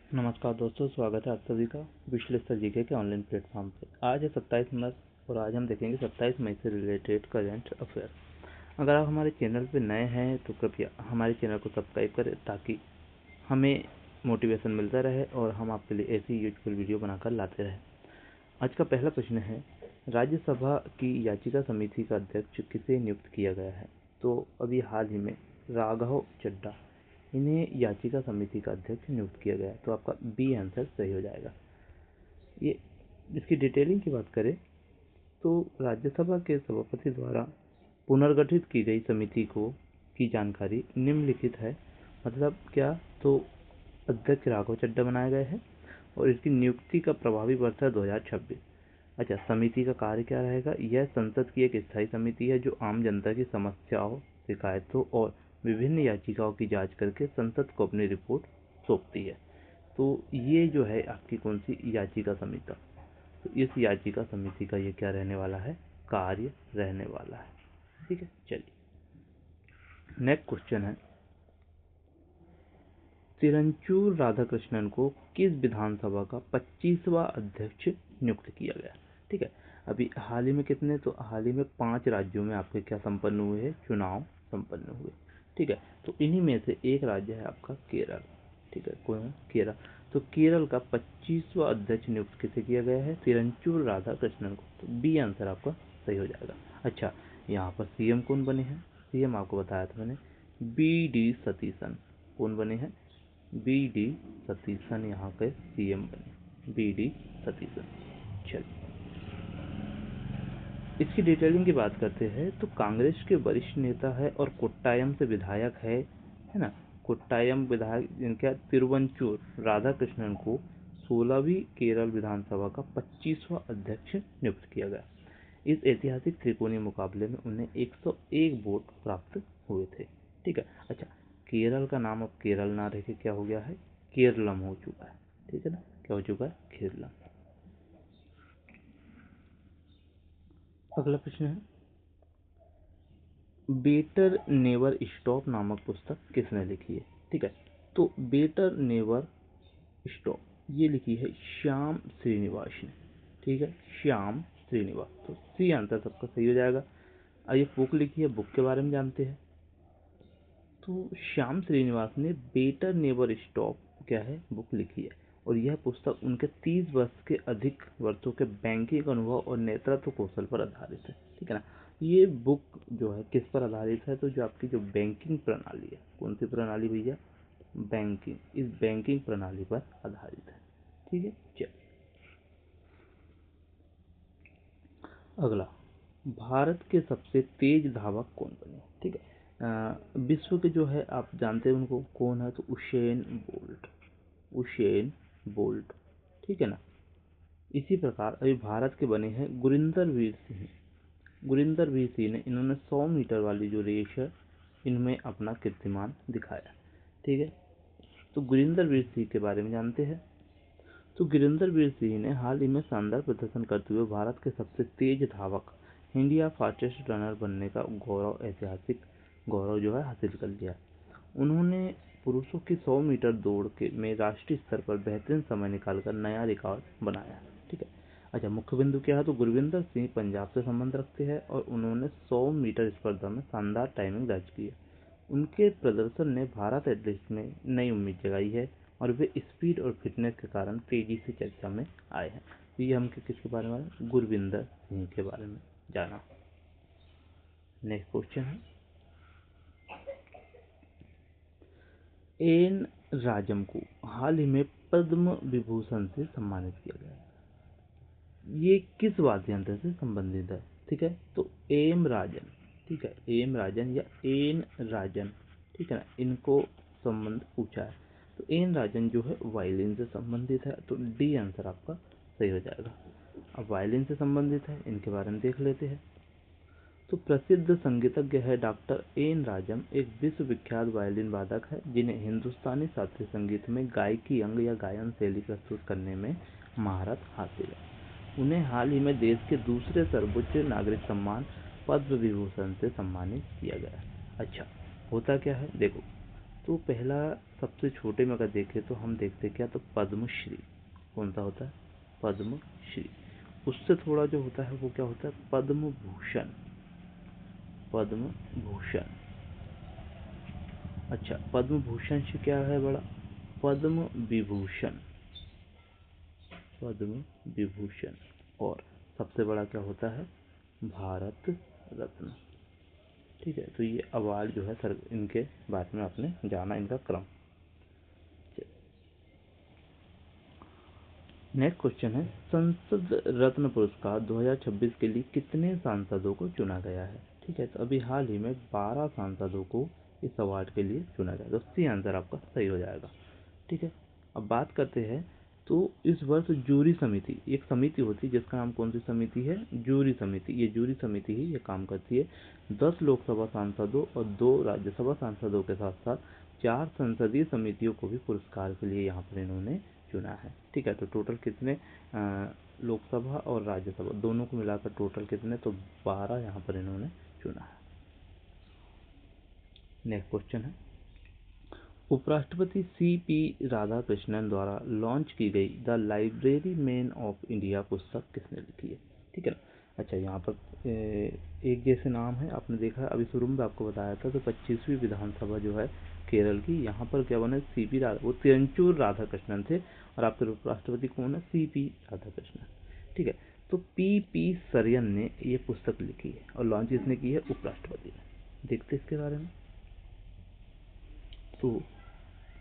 नमस्कार दोस्तों, स्वागत है आप सभी का विश्लेषण जीके के ऑनलाइन प्लेटफॉर्म पे। आज है 27 मार्च और आज हम देखेंगे 27 मई से रिलेटेड करंट अफेयर। अगर आप हमारे चैनल पे नए हैं तो कृपया हमारे चैनल को सब्सक्राइब करें ताकि हमें मोटिवेशन मिलता रहे और हम आपके लिए ऐसी यूजफुल वीडियो बनाकर लाते रहें। आज का पहला प्रश्न है, राज्यसभा की याचिका समिति का अध्यक्ष किसे नियुक्त किया गया है? तो अभी हाल ही में राघव चड्ढा, इन्हें याचिका समिति का अध्यक्ष नियुक्त किया गया है। तो आपका बी आंसर सही हो जाएगा। ये इसकी डिटेलिंग की बात करें तो राज्यसभा के सभापति द्वारा पुनर्गठित की गई समिति की जानकारी निम्नलिखित है। मतलब क्या? तो अध्यक्ष राघव चड्ढा बनाए गए हैं और इसकी नियुक्ति का प्रभावी वर्ष है 2026। अच्छा, समिति का कार्य क्या रहेगा? यह संसद की एक स्थायी समिति है जो आम जनता की समस्याओं, शिकायतों और विभिन्न याचिकाओं की जांच करके संसद को अपनी रिपोर्ट सौंपती है। तो ये जो है आपकी कौन सी याचिका समिति, तो इस याचिका समिति का ये क्या रहने वाला है? कार्य रहने वाला है। ठीक है, चलिए नेक्स्ट क्वेश्चन है, तिरुचूर राधाकृष्णन को किस विधानसभा का 25वां अध्यक्ष नियुक्त किया गया? ठीक है, अभी हाल ही में कितने? तो हाल ही में 5 राज्यों में आपके क्या संपन्न हुए हैं? चुनाव संपन्न हुए। ठीक है, तो इन्हीं में से एक राज्य है आपका केरल। ठीक है, कौन? केरल। तो केरल का 25वां अध्यक्ष नियुक्त किसे किया गया है? तिरुचूर राधाकृष्णन को। तो बी आंसर आपका सही हो जाएगा। अच्छा, यहाँ पर सीएम कौन बने हैं? सीएम आपको बताया था मैंने, बी डी सतीशन। कौन बने हैं? बी डी सतीशन यहाँ के सीएम बने, बी डी सतीशन। चलिए इसकी डिटेलिंग की बात करते हैं तो कांग्रेस के वरिष्ठ नेता है और कोट्टायम से विधायक है ना? कोट्टायम विधायक जिनका तिरुवंचूर राधाकृष्णन को 16वीं केरल विधानसभा का 25वां अध्यक्ष नियुक्त किया गया। इस ऐतिहासिक त्रिकोणीय मुकाबले में उन्हें 101 वोट प्राप्त हुए थे। ठीक है। अच्छा, केरल का नाम अब केरल ना रह के क्या हो गया है? केरलम हो चुका है। ठीक है ना, क्या हो चुका है? केरलम। अगला प्रश्न है, बेटर नेवर स्टॉप नामक पुस्तक किसने लिखी है? ठीक है, तो बेटर नेवर स्टॉप ये लिखी है श्याम श्रीनिवास ने। ठीक है, श्याम श्रीनिवास। तो सी आंसर सबका सही हो जाएगा। ये बुक लिखी है, बुक के बारे में जानते हैं। तो श्याम श्रीनिवास ने बेटर नेवर स्टॉप क्या है? बुक लिखी है और यह पुस्तक उनके 30 वर्ष के अधिक वर्षों के बैंकिंग अनुभव और नेतृत्व कौशल पर आधारित है। ठीक है ना, ये बुक जो है किस पर आधारित है? तो जो आपकी जो बैंकिंग प्रणाली है, कौन सी प्रणाली भैया? बैंकिंग, इस बैंकिंग प्रणाली पर आधारित है। ठीक है, चलिए अगला, भारत के सबसे तेज धावक कौन बने? ठीक है, विश्व के जो है आप जानते हैं उनको, कौन है? तो उसेन बोल्ट, उसेन बोल्ट। ठीक है ना, इसी प्रकार अभी भारत के बने हैं गुरिंदर वीर सिंह। गुरिंदर वीर सिंह ने इन्होंने 100 मीटर वाली जो रेस है इनमें अपना कीर्तिमान दिखाया। ठीक है, तो गुरिंदर वीर सिंह के बारे में जानते हैं। तो गुरिंदर वीर सिंह ने हाल ही में शानदार प्रदर्शन करते हुए भारत के सबसे तेज धावक, इंडिया फास्टेस्ट रनर बनने का गौरव, ऐतिहासिक गौरव जो है हासिल कर लिया। उन्होंने पुरुषों की 100 मीटर दौड़ के में राष्ट्रीय स्तर पर बेहतरीन समय निकालकर नया रिकॉर्ड बनाया। ठीक है। अच्छा, मुख्य बिंदु क्या है? तो गुरविंदर सिंह पंजाब से संबंध रखते हैं और उन्होंने 100 मीटर स्पर्धा में शानदार टाइमिंग दर्ज की है। उनके प्रदर्शन ने भारत एथलेटिक्स में नई उम्मीद जगाई है और वे स्पीड और फिटनेस के कारण तेजी से चर्चा में आए हैं। तो ये हम किसके बारे में? गुरविंदर सिंह के बारे में जाना। नेक्स्ट क्वेश्चन है, एन राजम को हाल ही में पद्म विभूषण से सम्मानित किया गया। ये किस वाद्य यंत्र से संबंधित है? ठीक है, तो एम राजन। ठीक है, एम राजन या एन राजन। ठीक है ना, इनको संबंध पूछा है। तो एन राजन जो है वायलिन से संबंधित है। तो डी आंसर आपका सही हो जाएगा। अब वायलिन से संबंधित है, इनके बारे में देख लेते हैं। तो प्रसिद्ध संगीतज्ञ है डॉक्टर एन राजम, एक विश्वविख्यात वायलिन वादक है जिन्हें हिंदुस्तानी शास्त्रीय संगीत में गायकी अंग या गायन शैली प्रस्तुत करने में महारत हासिल है। उन्हें हाल ही में देश के दूसरे सर्वोच्च नागरिक सम्मान पद्म विभूषण से सम्मानित किया गया। अच्छा, होता क्या है देखो, तो पहला सबसे छोटे में अगर देखें तो हम देखते क्या, तो पद्मश्री कौन सा होता है, पद्मश्री। उससे थोड़ा जो होता है वो क्या होता है, पद्म भूषण, पद्म भूषण। अच्छा, पद्म भूषण से क्या है बड़ा, पद्म विभूषण, पद्म विभूषण। और सबसे बड़ा क्या होता है, भारत रत्न। ठीक है, तो ये अवार्ड जो है सर, इनके बारे में आपने जाना, इनका क्रम। नेक्स्ट क्वेश्चन है, संसद रत्न पुरस्कार 2026 के लिए कितने सांसदों को चुना गया है। ठीक है, तो अभी हाल ही में 12 सांसदों को इस अवार्ड के लिए चुना गया, तो सी आंसर आपका सही हो जाएगा। ठीक है, अब बात करते हैं, तो इस वर्ष जूरी समिति, एक समिति होती है जिसका नाम कौन सी समिति है, जूरी समिति। ये जूरी समिति ही ये काम करती है। 10 लोकसभा सांसदों और 2 राज्यसभा सांसदों के साथ साथ 4 संसदीय समितियों को भी पुरस्कार के लिए यहाँ पर इन्होंने चुना है। ठीक है, तो टोटल कितने, लोकसभा और राज्यसभा दोनों को मिलाकर टोटल कितने, तो 12 यहाँ पर इन्होंने चुना है। नेक्स्ट क्वेश्चन है, उपराष्ट्रपति CP राधाकृष्णन द्वारा लॉन्च की गई the library man of India पुस्तक किसने लिखी है। ठीक है ना। अच्छा, यहाँ पर एक जैसे नाम है, आपने देखा है अभी शुरू में आपको बताया था, तो 25वीं विधानसभा जो है केरल की, यहाँ पर क्या बने, CP राधा, वो तिरुचूर राधाकृष्णन थे, और आपके उपराष्ट्रपति कौन है, CP राधाकृष्णन। ठीक है, तो PP सरियन ने ये पुस्तक लिखी है, और लॉन्च किसने की है, उपराष्ट्रपति ने। देखते इसके बारे में, तो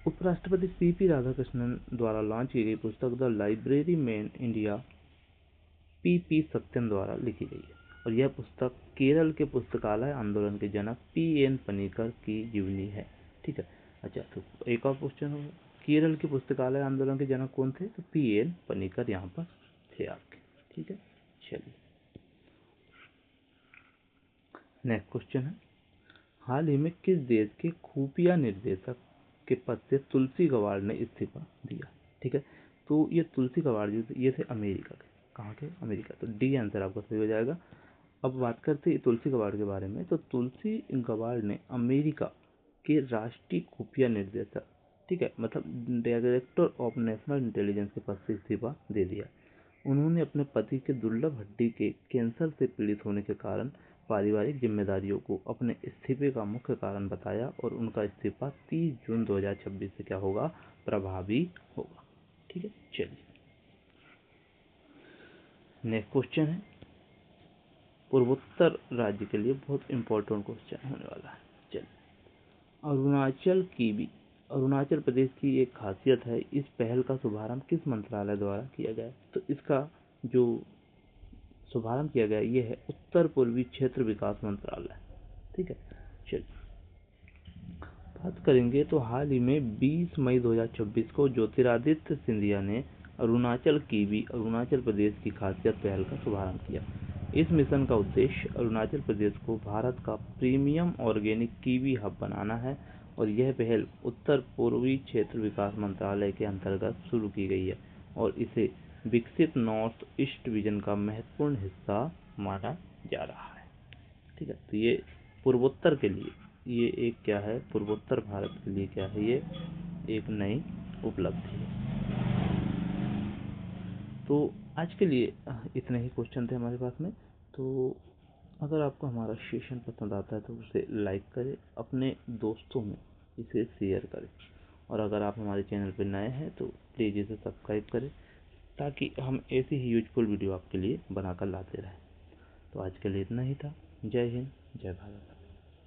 उपराष्ट्रपति CP राधाकृष्णन द्वारा लॉन्च की गई पुस्तक the library man India PP Satyan द्वारा लिखी गई है, और यह पुस्तक केरल के पुस्तकालय आंदोलन के जनक PN पनीकर की जीवनी है। ठीक है, अच्छा, तो एक और क्वेश्चन होगा, केरल के पुस्तकालय आंदोलन के जनक कौन थे, तो PN पनीकर यहाँ पर थे आपके। ठीक है, चलिए नेक्स्ट क्वेश्चन है, हाल ही में किस देश के खुफिया निर्देशक के पद से तुलसी गवाड़ ने इस्तीफा दिया। ठीक है, तो ये तुलसी गवाड़ जो ये थे अमेरिका के, कहाँ के, अमेरिका, तो डी आंसर आपका सही हो जाएगा। अब बात करते हैं तुलसी गवाड़ के बारे में, तो तुलसी गवाड़ ने अमेरिका के राष्ट्रीय खुफिया निर्देशक, ठीक है, मतलब डायरेक्टर ऑफ नेशनल इंटेलिजेंस के पद से इस्तीफा दे दिया। उन्होंने अपने पति के दुर्लभ हड्डी के कैंसर से पीड़ित होने के कारण पारिवारिक जिम्मेदारियों को अपने इस्तीफे का मुख्य कारण बताया, और उनका इस्तीफा 30 जून 2026 से क्या होगा, प्रभावी होगा। ठीक है, चलिए नेक्स्ट क्वेश्चन है, पूर्वोत्तर राज्य के लिए बहुत इंपॉर्टेंट क्वेश्चन होने वाला है। चलिए, अरुणाचल प्रदेश की एक खासियत है, इस पहल का शुभारंभ किस मंत्रालय द्वारा किया गया, तो इसका जो शुभारंभ किया गया ये है उत्तर पूर्वी क्षेत्र विकास मंत्रालय। ठीक है, चलिए बात करेंगे, तो हाल ही में 20 मई 2026 को ज्योतिरादित्य सिंधिया ने अरुणाचल प्रदेश की खासियत पहल का शुभारंभ किया। इस मिशन का उद्देश्य अरुणाचल प्रदेश को भारत का प्रीमियम ऑर्गेनिक कीवी हब बनाना है, और यह पहल उत्तर पूर्वी क्षेत्र विकास मंत्रालय के अंतर्गत शुरू की गई है, और इसे विकसित नॉर्थ ईस्ट विजन का महत्वपूर्ण हिस्सा माना जा रहा है। ठीक है, तो ये पूर्वोत्तर के लिए, ये एक क्या है, पूर्वोत्तर भारत के लिए क्या है, ये एक नई उपलब्धि है। तो आज के लिए इतने ही क्वेश्चन थे हमारे पास में। तो अगर आपको हमारा सेशन पसंद आता है तो उसे लाइक करें, अपने दोस्तों में इसे शेयर करें, और अगर आप हमारे चैनल पर नए हैं तो प्लीज़ इसे सब्सक्राइब करें, ताकि हम ऐसी ही यूजफुल वीडियो आपके लिए बनाकर लाते रहें। तो आज के लिए इतना ही था। जय हिंद, जय भारत।